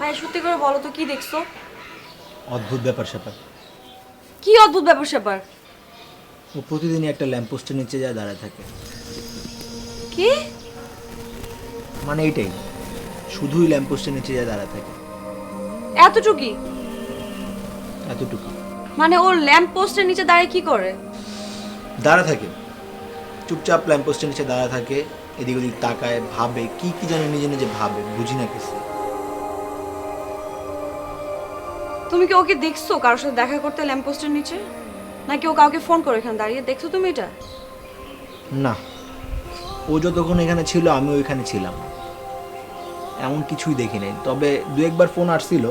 ভাই সত্যি করে বলো তো, কি দেখছো? অদ্ভুত ব্যাপার স্যাপার। কি অদ্ভুত ব্যাপার স্যাপার? ও প্রতিদিনই একটা ল্যাম্পপোস্টের নিচে যায় দাঁড়ায় থাকে। কি মানে এটাই, শুধুই ল্যাম্পপোস্টের নিচে যায় দাঁড়ায় থাকে। এতটুকুই? এতটুকু। মানে ওর ল্যাম্প পোস্টের নিচে দাঁড়িয়ে কি করে? দাঁড়ায় থাকে, চুপচাপ ল্যাম্পপোস্টের নিচে দাঁড়ায় থাকে, এদিক ওদিক তাকায়, ভাবে, কি কি জানে নিজে নিজে ভাবে, বুঝি না কিছু। তুমি কি ওকে দেখছো কারোর সাথে দেখা করতে ল্যাম্প পোস্টের নিচে, নাকি ও কাউকে ফোন করে এখানে দাঁড়িয়ে? দেখছো তুমি এটা? না, ও যতক্ষণ এখানে ছিল আমি ওইখানে ছিলাম, এমন কিছুই দেখি নাই। তবে দু একবার ফোন আসছিল,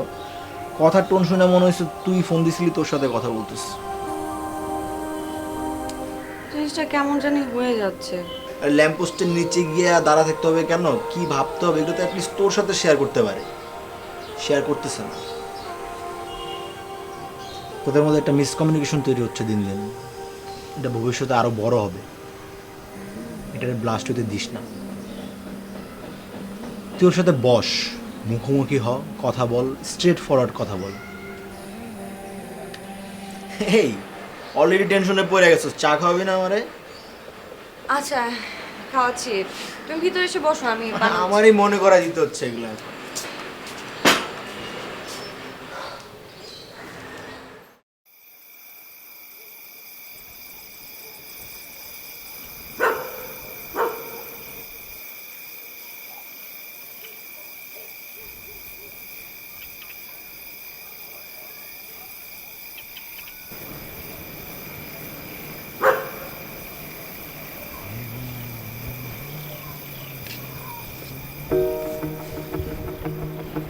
কথার টোন শুনে মনে হয়েছে তুই ফোন দিছিলি, তোর সাথে কথা বলতিস। জিনিসটা কেমন জানি হয়ে যাচ্ছে। আর ল্যাম্পপোস্টের নিচে গিয়ে দাঁড়া থাকতে হবে কেন, কি ভাবতে হবে, এগুলো তো অ্যাটলিস্ট তোর সাথে শেয়ার করতে পারে, শেয়ার করতেছে না। তোদের মধ্যে একটা মিসকমিউনিকেশন তৈরি হচ্ছে দিন দিন। এটা ভবিষ্যতে আরো বড় হবে। এটারে ব্লাস্ট হতে দিস না। তুই ওর সাথে বস, মুখোমুখি হ, কথা বল, স্ট্রেট ফরওয়ার্ড কথা বল। এই অলরেডি টেনশনে পড়ে গেছো, চা খাওয়াবি না আমারে? আচ্ছা খাওয়াচ্ছি, তুমি ভিতরে এসে বসো, আমি বানাচ্ছি। আমারই মনে করা দিতে হচ্ছে এগুলো।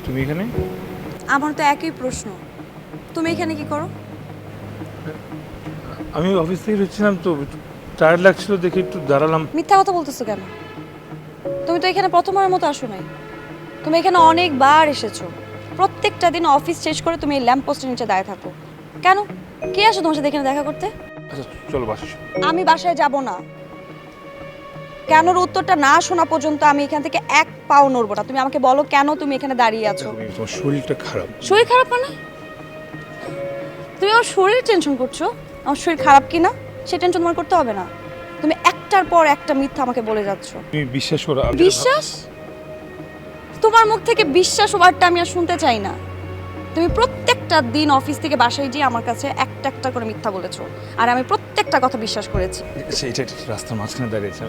তুমি এখানে? আমার তো একই প্রশ্ন, তুমি এখানে কি করো? আমি অফিস থেকে ফিরছিলাম তো, টায়ার্ড লাগছিল দেখে একটু দাঁড়ালাম। মিথ্যা কথা বলতেছো কেন? তুমি তো এখানে প্রথমবারের মতো আসো নাই, তুমি এখানে অনেকবার এসেছো। প্রত্যেকটা দিন অফিস শেষ করে তুমি এই ল্যাম্প পোস্টের নিচে দাঁড়িয়ে থাকো কেন? কে আসো তোমার সাথে এখানে দেখা করতে? আচ্ছা চলো বাসা। আমি বাসায় যাব না। কেনর উত্তরটা না শোনা পর্যন্ত আমি এখান থেকে এক পাও নড়বো না। তুমি আমাকে বলো কেন তুমি এখানে দাঁড়িয়ে আছো? তোমার শরীরটা খারাপ। শরীর খারাপ মানে? তুমি আমার শরীর টেনশন করছো? আমার শরীর খারাপ কিনা সে টেনশন তোমার করতে হবে না। তুমি একটার পর একটা মিথ্যা আমাকে বলে যাচ্ছ। তুমি বিশ্বাস করো? বিশ্বাস? তোমার মুখ থেকে বিশ্বাস ওয়ার্ডটা আমি আর শুনতে চাই না। তুমি প্রত্যেকটা দিন অফিস থেকে বাসায় গিয়ে আমার কাছে একটা একটা করে মিথ্যা বলেছো, আর আমি প্রত্যেকটা কথা বিশ্বাস করেছি। সেইটা রাস্তার মাঝখানে দাঁড়িয়েছে,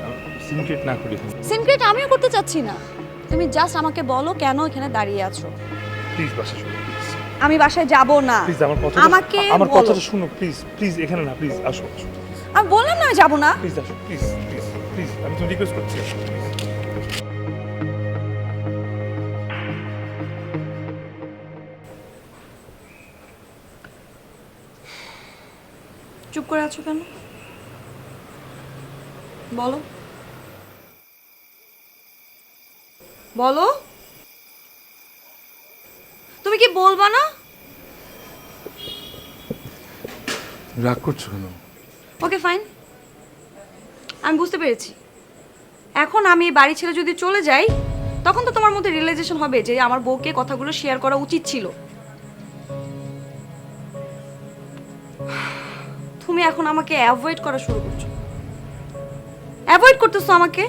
সিনক্রেট না করি। সিনক্রেট আমিও করতে চাচ্ছি না। তুমি জাস্ট আমাকে বলো কেন এখানে দাঁড়িয়ে আছো। প্লিজ বাসা চলো প্লিজ। আমি বাসায় যাব না। প্লিজ আমার কথা, আমাকে আমার বলো। কথাটা শুনো প্লিজ। প্লিজ এখানে না, প্লিজ আসো আসো। আমি বললাম না আমি যাব না। প্লিজ আসো, প্লিজ প্লিজ প্লিজ, আমি তো রিকোয়েস্ট করছি। চুপ করে আছো কেন? বলো বলো, তুমি কি বলবা না? রাগ করছো কেন? ওকে ফাইন, আমি বুঝতে পেরেছি। এখন আমি এই বাড়ি ছেড়ে যদি চলে যাই, তখন তো তোমার মধ্যে রিয়েলাইজেশন হবে যে আমার বউকে কথাগুলো শেয়ার করা উচিত ছিল। তুমি এখন আমাকে অ্যাভয়েড করা শুরু করছো। অ্যাভয়েড করতেছো আমাকে।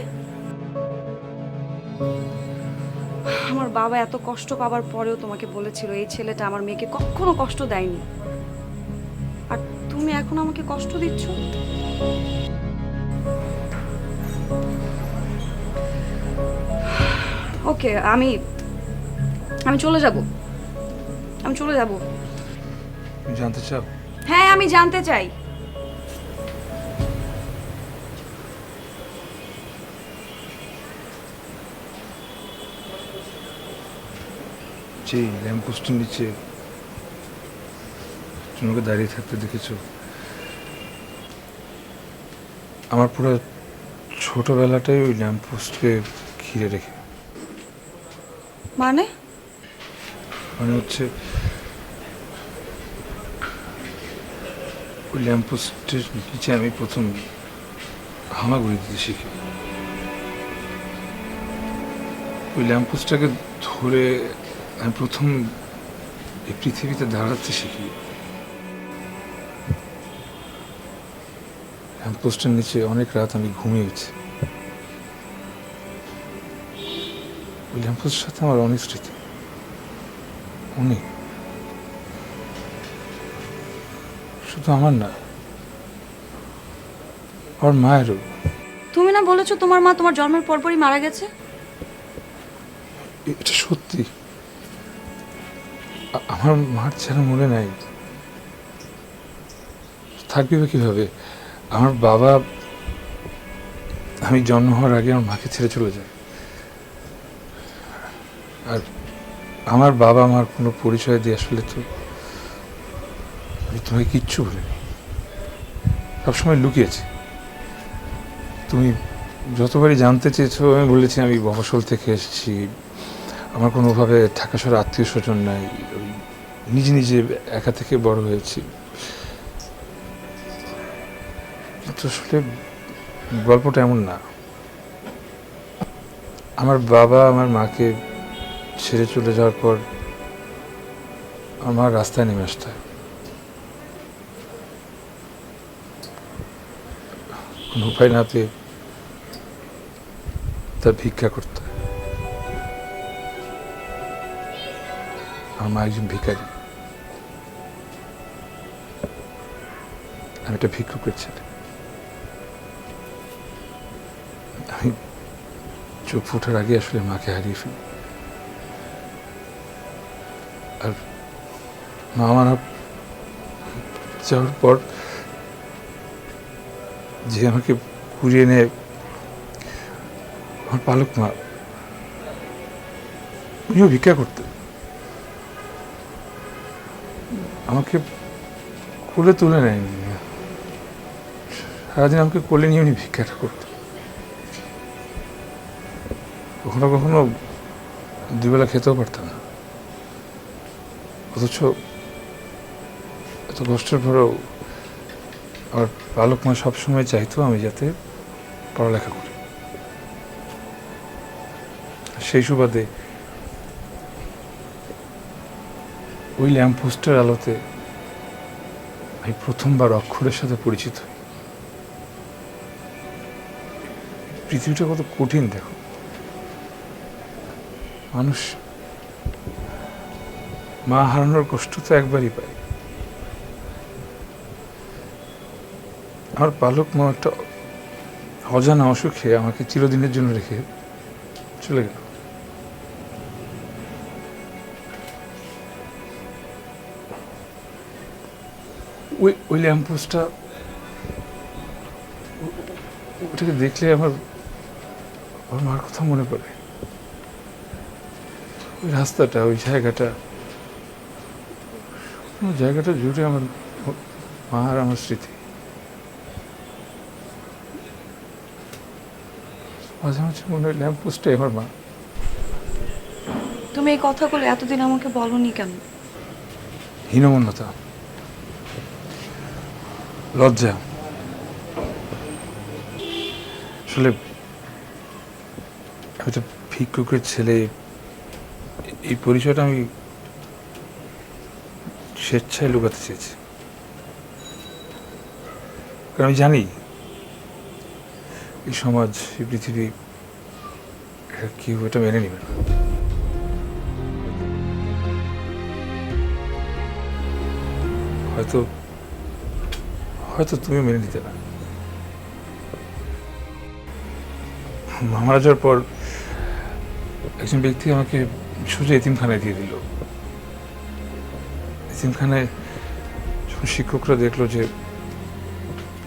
আমার বাবা এত কষ্ট পাবার পরেও তোমাকে বলেছিল এই ছেলেটা আমার মেয়েকে কখনো কষ্ট দেয়নি, আর তুমি এখন আমাকে কষ্ট দিচ্ছ। ওকে, আমি চলে যাব। আমি চলে যাব। তুমি জানতে চাও? হ্যাঁ আমি জানতে চাই। যে ল্যাম্পপোস্টের নিচে তোমাকে দাঁড়িয়ে থাকতে দেখেছো, আমার পুরো ছোটবেলাটাই ওই ল্যাম্পপোস্টকে ঘিরে রেখে। মানে? মানে হচ্ছে ওই ল্যাম্পপোস্টের নিচে আমি প্রথম হামাগুড়ি দিতে শিখি। ওই ল্যাম্পপোস্টটাকে ধরে আমি প্রথম এই পৃথিবীতে দাঁড়াতে শিখি। ল্যাম্পপোস্টের নিচে অনেক রাত আমি ঘুমিয়েছি। ওই ল্যাম্পপোস্টের সাথে আমার অনেক স্মৃতি, অনেক। শুধু আমার না, আমার মায়েরও। তুমি না বলেছো তোমার মা তোমার জন্মের পরপরই মারা গেছে? এটা সত্যি। আমার মার যেন মনে নাই, থাকবে বা কিভাবে? আমার বাবা আমি জন্ম হওয়ার আগে আমার মাকে ছেড়ে চলে যায়, আর আমার বাবা আমার কোনো পরিচয় দিয়ে আসলে তো আমি তোমাকে কিচ্ছু বলিনি, সবসময় লুকিয়েছি। তুমি যতবারই জানতে চেয়েছো আমি বলেছি আমি মফস্বল থেকে এসেছি, আমার কোনোভাবে ঢাকা শহরে আত্মীয় স্বজন নাই, ওই নিজে নিজে একা থেকে বড় হয়েছি। তো আসলে গল্পটা এমন না। আমার বাবা আমার মাকে ছেড়ে চলে যাওয়ার পর আমার রাস্তায় নেমে আসতে হয়। কোনো উপায় না পেয়ে তার ভিক্ষা করতে হয়। আমার মা একজন ভিখারি, আমি একটা ভিক্ষুকের ছেলে। আমি চোখ ফোটার আগে আসলে মাকে হারিয়ে ফেলি। আর মা মারা যাওয়ার পর যে আমাকে কুড়িয়ে নেয় আমার পালক মা, উনিও ভিক্ষা করতেন। আমাকে কোলে তুলে নেয়নি, সারাদিন আমাকে কোলে নিয়ে উনি ভিক্ষাটা করতেন। কখনো কখনো দুবেলা খেতেও পারতাম না, অথচ এত কষ্টের পরেও আমার পালক মা সবসময় চাইতো আমি যাতে পড়ালেখা করি। সেই সুবাদে ওই ল্যাম্পপোস্টের আলোতে আমি প্রথমবার অক্ষরের সাথে পরিচিত হই। পৃথিবীটা কত কঠিন দেখো। মানুষ মা হারানোর কষ্ট তো একবারই পায়। আমার পালক মা একটা অজানা অসুখে আমাকে চিরদিনের জন্য রেখে চলে গেল। ওই ল্যাম্পপোস্টটা, ওটাকে দেখলে আমার মার কথা মনে পড়ে। ওই রাস্তাটা, ওই জায়গাটা জুড়ে আমার মা আর আমার স্মৃতি। মাঝে মাঝে মনে হয় ল্যাম্পপোস্টটাই আমার মা। তুমি এই কথাগুলো এতদিন আমাকে বলনি কেন? হীনমন্যতা, লজ্জা। আসলে আমি তো ভিক্ষুকের ছেলে, এই পরিচয়টা আমি স্বেচ্ছায় লুকাতে চেয়েছি। কারণ আমি জানি এই সমাজ, এই পৃথিবী কেউ এটা মেনে নেবে না। হয়তো হয়তো তুমি মেনে নিতে না। মারা যাওয়ার পর একজন ব্যক্তি আমাকে সোজা এতিমখানায় দিয়ে দিল। এতিমখানায় যখন শিক্ষকরা দেখলো যে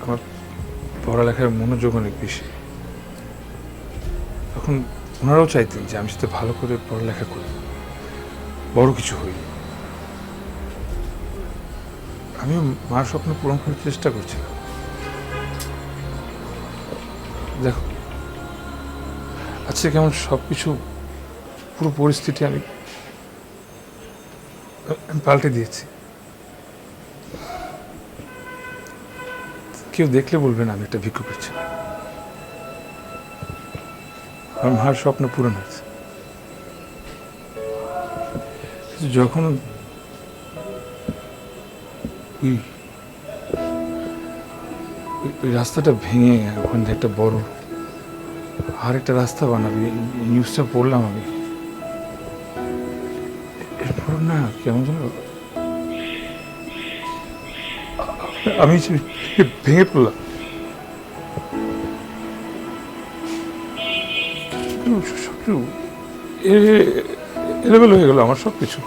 আমার পড়ালেখার মনোযোগ অনেক বেশি, তখন ওনারাও চাইতেন যে আমি যাতে ভালো করে পড়ালেখা করি, বড় কিছু হই। আমিও মার স্বপ্ন পূরণ করার চেষ্টা করছিলাম। দেখো আজকে কেমন সবকিছু, পুরো পরিস্থিতি আমি পাল্টে দিয়েছি। কেউ দেখলে বলবে না আমি একটা ভিক্ষুকের ছেলে। আমার মার স্বপ্ন পূরণ হয়েছে। যখন ওই রাস্তাটা ভেঙে ওখান থেকে একটা বড় আর একটা রাস্তা বানাবি, নিউজটা পড়লাম আমি। এরপর না কেমন যেন আমি ভেঙে পড়লাম। সবকিছু এলোমেলো হয়ে গেল আমার সবকিছু।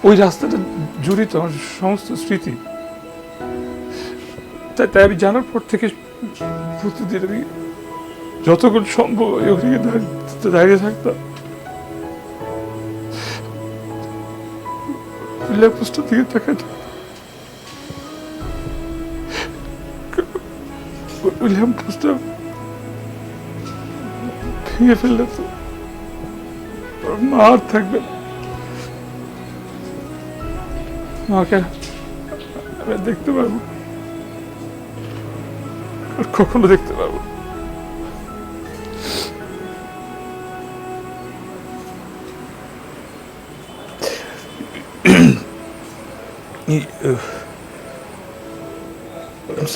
ওই রাস্তাটা জড়িত আমার সমস্ত স্মৃতি। তাই আমি জানার পর থেকে প্রতিদিন আমি যতক্ষণ সম্ভব ওখানে দাঁড়িয়ে থাকতাম, ল্যাম্পপোস্টের দিকে তাকাই থাকতাম। ওই ল্যাম্পপোস্টটা ভেঙে ফেললে তো মা আর থাকবে না। মাকে আর দেখতে পারবো না। আর কখনো দেখতে পারবো না।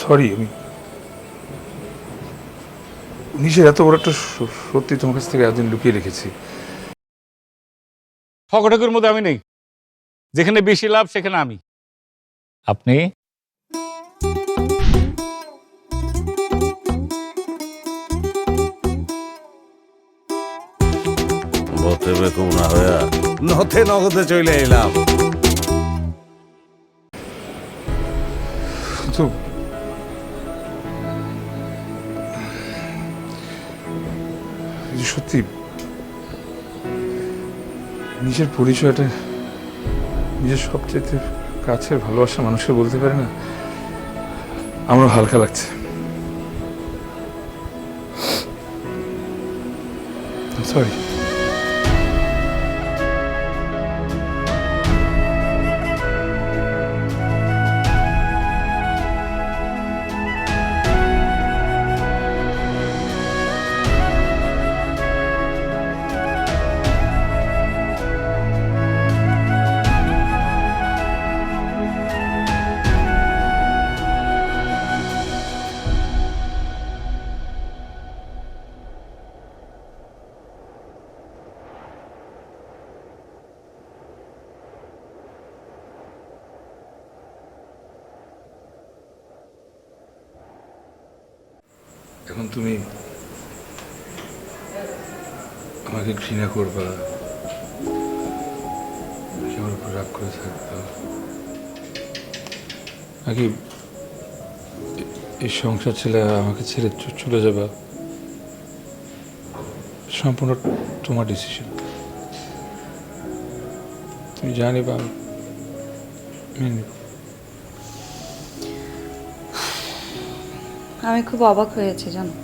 সরি, আমি নিজের এত বড় একটা সত্যি তোমার কাছ থেকে এতদিন লুকিয়ে রেখেছি। ফকটকের মধ্যে আমি নেই, যেখানে বেশি লাভ সেখানে আমি। আপনি বতে বেকুব না হইয়া নতে নগদে চলে এলাম। কিন্তু সত্যি নিজের পরিচয়টা নিজের সবচেয়ে কাছের ভালোবাসা মানুষকে বলতে পারে না, আমার হালকা লাগছে। সরি। এখন তুমি আমাকে ঘৃণা করবা, আমার উপর রাগ করে থাকবা, নাকি এই সংসার ছেলে আমাকে ছেড়ে চলে যাবা, সম্পূর্ণ তোমার ডিসিশন। তুমি জানি বা মেনে নিব। আমি খুব অবাক হয়েছি জানো,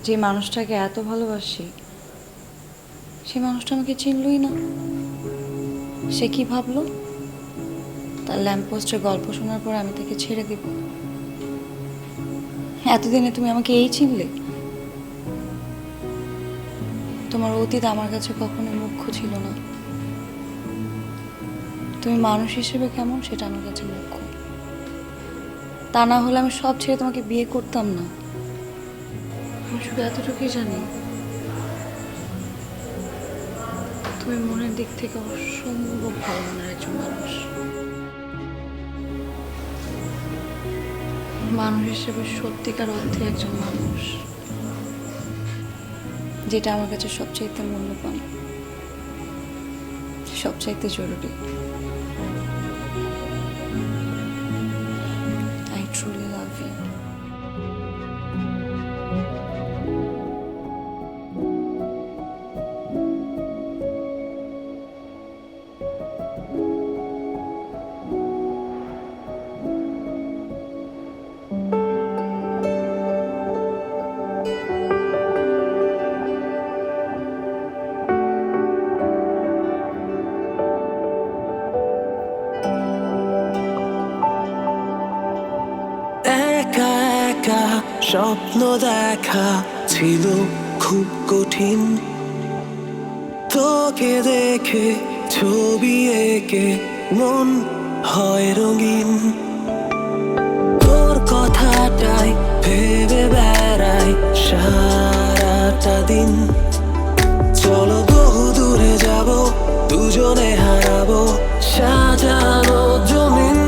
যে মানুষটাকে এত ভালোবাসি সেই মানুষটা আমাকে চিনলই না। সে কি ভাবলো তার ল্যাম্পপোস্টের গল্প শোনার পর আমি তাকে ছেড়ে দিব? এতদিনে তুমি আমাকে এই চিনলে? তোমার অতীত আমার কাছে কখনো মুখ্য ছিল না। তুমি মানুষ হিসেবে কেমন সেটা আমার কাছে মুখ্য। তা না হলে আমি সব ছেড়ে তোমাকে বিয়ে করতাম না। আমি শুধু এতটুকুই জানি, তুমি মনের দিক থেকে অসম্ভব ভালো মনের একজন মানুষ। মানুষ হিসেবে সত্যিকার অর্থে একজন মানুষ, যেটা আমার কাছে সবচাইতে মূল্যবান, সবচাইতে জরুরি। I truly love you. একা একা স্বপ্ন দেখা ছিল খুব কঠিন, তোকে দেখে ছবি এঁকে মন হয় রঙিন। তোর কথাটাই ভেবে বেড়াই সারাটা দিন। চলো বহু দূরে যাব, দুজনে হারাবো সাজানো জমিন।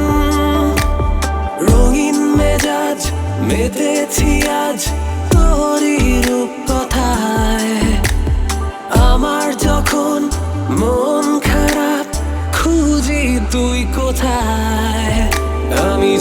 রঙিন মেজাজ মেতেছি আজ তোরই রূপ কথায়। আমার যখন মন খারাপ খুঁজি তুই কোথায়। আমি